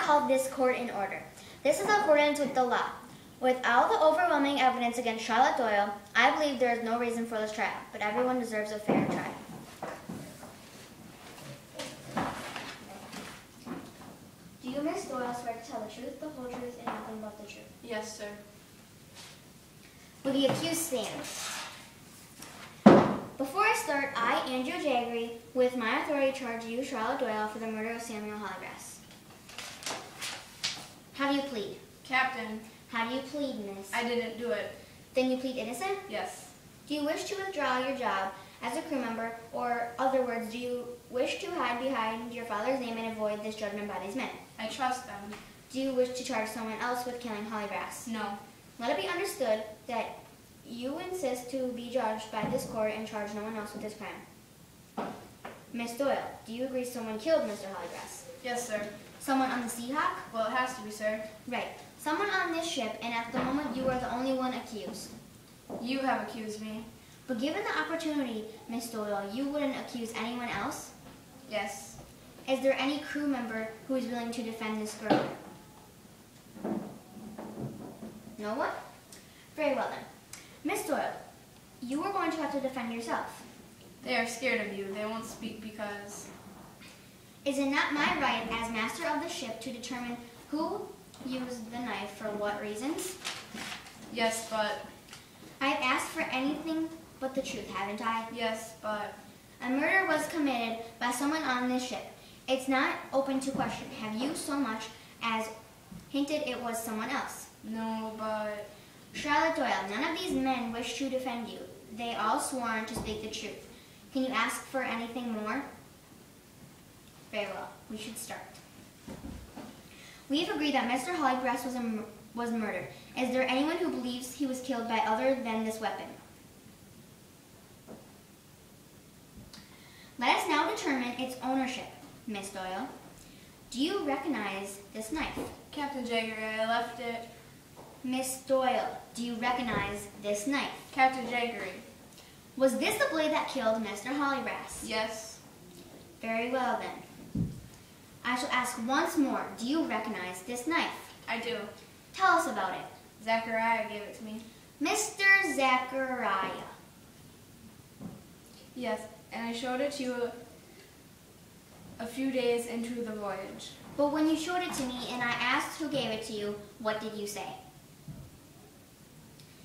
call this court in order. This is in accordance with the law. Without the overwhelming evidence against Charlotte Doyle, I believe there is no reason for this trial, but everyone deserves a fair trial. Do you, Miss Doyle, swear to tell the truth, the whole truth, and nothing but the truth? Yes, sir. Will the accused stand? Before I start, I, Andrew Jaggery, with my authority charge you, Charlotte Doyle, for the murder of Samuel Hollygrass. How do you plead? Captain, How do you plead, miss? I didn't do it. Then you plead innocent? Yes. Do you wish to withdraw your job as a crew member, or other words, do you wish to hide behind your father's name and avoid this judgment by these men? I trust them. Do you wish to charge someone else with killing Hollygrass? No. Let it be understood that you insist to be judged by this court and charge no one else with this crime. Miss Doyle, do you agree someone killed Mr. Hollygrass? Yes, sir. Someone on the Seahawk? Well, it has to be, sir. Right. Someone on this ship, and at the moment you are the only one accused. You have accused me. But given the opportunity, Miss Doyle, you wouldn't accuse anyone else? Yes. Is there any crew member who is willing to defend this girl? No one? Very well then. Miss Doyle, you are going to have to defend yourself. They are scared of you. They won't speak because... Is it not my right as master of the ship to determine who used the knife for what reasons? Yes, but... I've asked for anything but the truth, haven't I? Yes, but... A murder was committed by someone on this ship. It's not open to question. Have you so much as hinted it was someone else? No, but... Charlotte Doyle, none of these men wish to defend you. They all sworn to speak the truth. Can you ask for anything more? Very well. We should start. We've agreed that Mr. Hollygrass was murdered. Is there anyone who believes he was killed by other than this weapon? Let us now determine its ownership, Miss Doyle. Do you recognize this knife? Captain Jaggery, I left it... Miss Doyle, do you recognize this knife? Captain Jaggery. Was this the blade that killed Mr. Hollygrass? Yes. Very well then. I shall ask once more, do you recognize this knife? I do. Tell us about it. Zachariah gave it to me. Mr. Zachariah. Yes, and I showed it to you a few days into the voyage. But when you showed it to me and I asked who gave it to you, what did you say?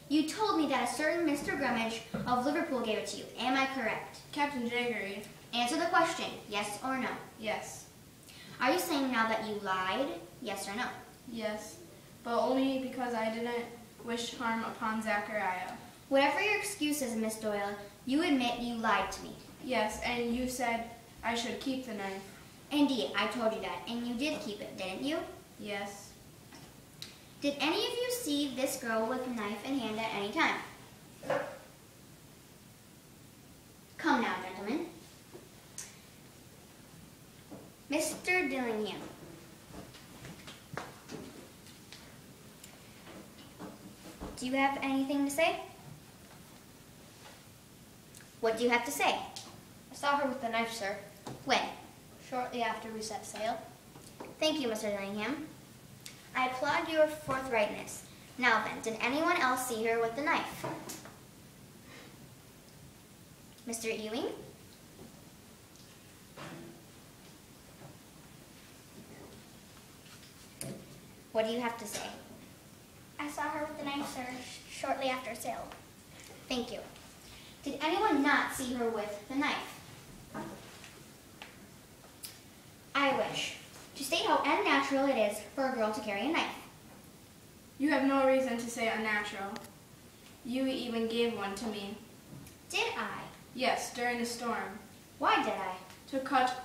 You told me that a certain Mr. Grummage of Liverpool gave it to you. Am I correct? Captain Jaggery. Answer the question, yes or no. Yes. Are you saying now that you lied, yes or no? Yes, but only because I didn't wish harm upon Zachariah. Whatever your excuse is, Miss Doyle, you admit you lied to me. Yes, and you said I should keep the knife. Indeed, I told you that, and you did keep it, didn't you? Yes. Did any of you see this girl with a knife in hand at any time? Come now, gentlemen. Mr. Dillingham. Do you have anything to say? What do you have to say? I saw her with the knife, sir, When? shortly after we set sail. Thank you, Mr. Dillingham. I applaud your forthrightness. Now then, did anyone else see her with the knife? Mr. Ewing? What do you have to say? I saw her with the knife, sir, shortly after sail. Thank you. Did anyone not see her with the knife? I wish to state how unnatural it is for a girl to carry a knife. You have no reason to say unnatural. You even gave one to me. Did I? Yes, during the storm. Why did I? To cut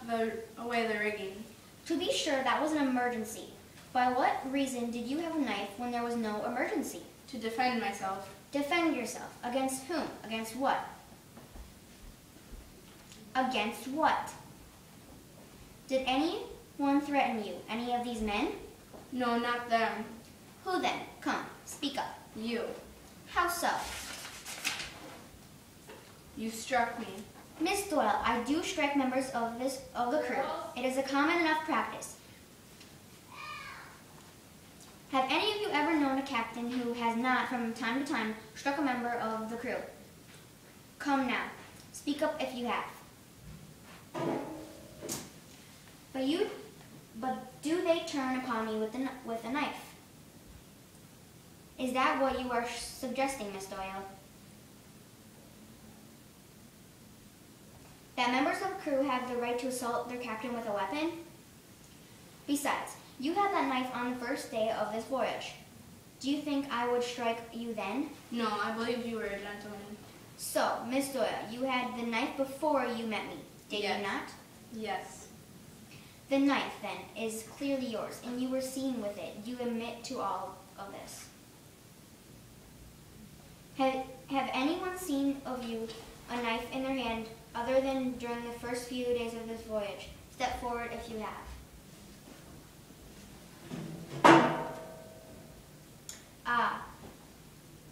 away the rigging. To be sure, that was an emergency. By what reason did you have a knife when there was no emergency? To defend myself. Defend yourself. Against whom? Against what? Against what? Did anyone threaten you? Any of these men? No, not them. Who then? Come, speak up. You. How so? You struck me. Miss Doyle, I do strike members of the crew. It is a common enough practice. captain who has not, from time to time, struck a member of the crew. Come now, speak up if you have. But do they turn upon me with a knife? Is that what you are suggesting, Miss Doyle? That members of the crew have the right to assault their captain with a weapon? Besides, you had that knife on the first day of this voyage. Do you think I would strike you then? No, I believe you were a gentleman. So, Miss Doyle, you had the knife before you met me, did Yes. you not? Yes. The knife, then, is clearly yours, and you were seen with it. You admit to all of this. Have anyone seen of you a knife in their hand other than during the first few days of this voyage? Step forward if you have. Ah,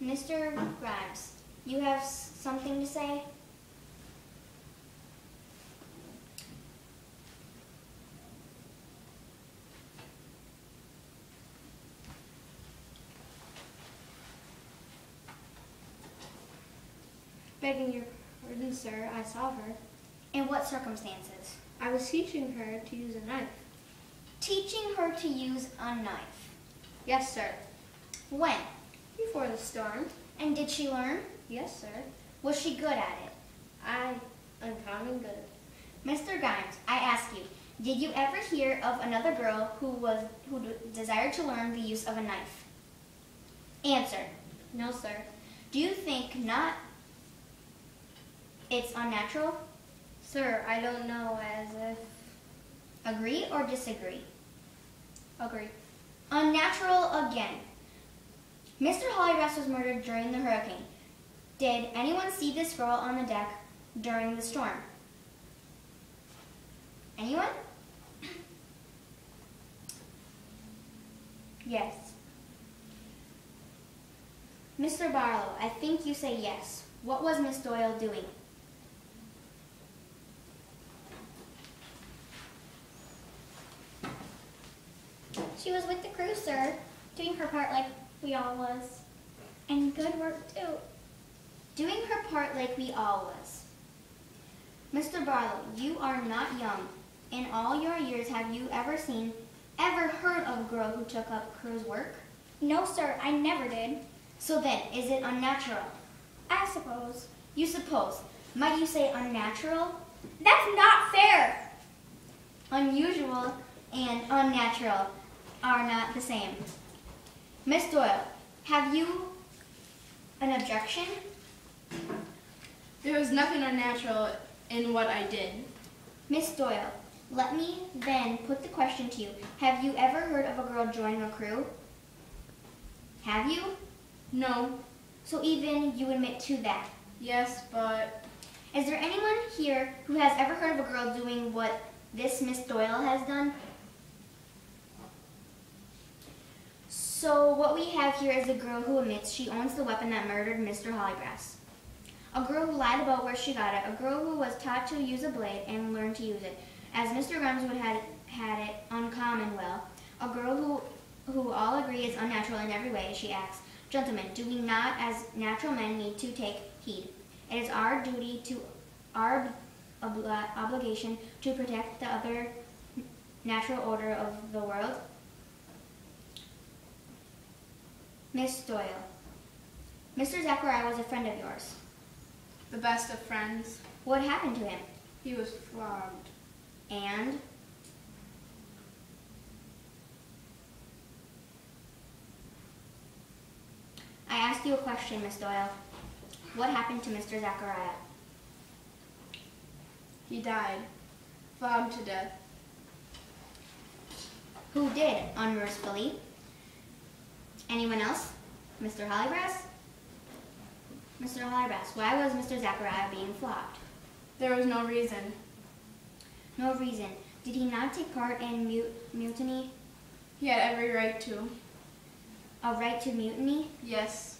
Mr. Grimes, you have something to say? Begging your pardon, sir, I saw her. In what circumstances? I was teaching her to use a knife. Teaching her to use a knife. Yes, sir. When? Before the storm. And did she learn? Yes, sir. Was she good at it? I'm uncommon good. Mr. Grimes, I ask you, did you ever hear of another girl who desired to learn the use of a knife? Answer. No, sir. Do you think not it's unnatural? Sir, I don't know as if... Agree or disagree? Agree. Unnatural again. Mr. Hollygrass was murdered during the hurricane. Did anyone see this girl on the deck during the storm? Anyone? Yes. Mr. Barlow, I think you say yes. What was Miss Doyle doing? She was with the crew, sir, doing her part like we all was. And good work, too. Doing her part like we all was. Mr. Barlow, you are not young. In all your years, have you ever heard of a girl who took up crew's work? No, sir, I never did. So then, is it unnatural? I suppose. You suppose. Might you say unnatural? That's not fair. Unusual and unnatural are not the same. Miss Doyle, have you an objection? There was nothing unnatural in what I did. Miss Doyle, let me then put the question to you. Have you ever heard of a girl joining a crew? Have you? No. So even you admit to that. Yes, but... Is there anyone here who has ever heard of a girl doing what this Miss Doyle has done? So what we have here is a girl who admits she owns the weapon that murdered Mr. Hollygrass. A girl who lied about where she got it. A girl who was taught to use a blade and learned to use it, as Mr. Grimes would have had it uncommon well. A girl who all agree is unnatural in every way she acts. Gentlemen, do we not as natural men need to take heed? It is our duty to our obligation to protect the other natural order of the world. Miss Doyle, Mr. Zachariah was a friend of yours. The best of friends. What happened to him? He was flogged. And? I asked you a question, Miss Doyle. What happened to Mr. Zachariah? He died. Flogged to death. Who did, unmercifully? Anyone else? Mr. Hollygrass? Mr. Hollygrass, why was Mr. Zachariah being flogged? There was no reason. No reason. Did he not take part in mutiny? He had every right to. A right to mutiny? Yes.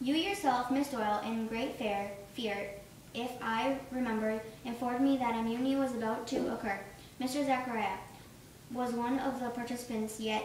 You yourself, Miss Doyle, in great fear, if I remember, informed me that a mutiny was about to occur. Mr. Zachariah was one of the participants, yet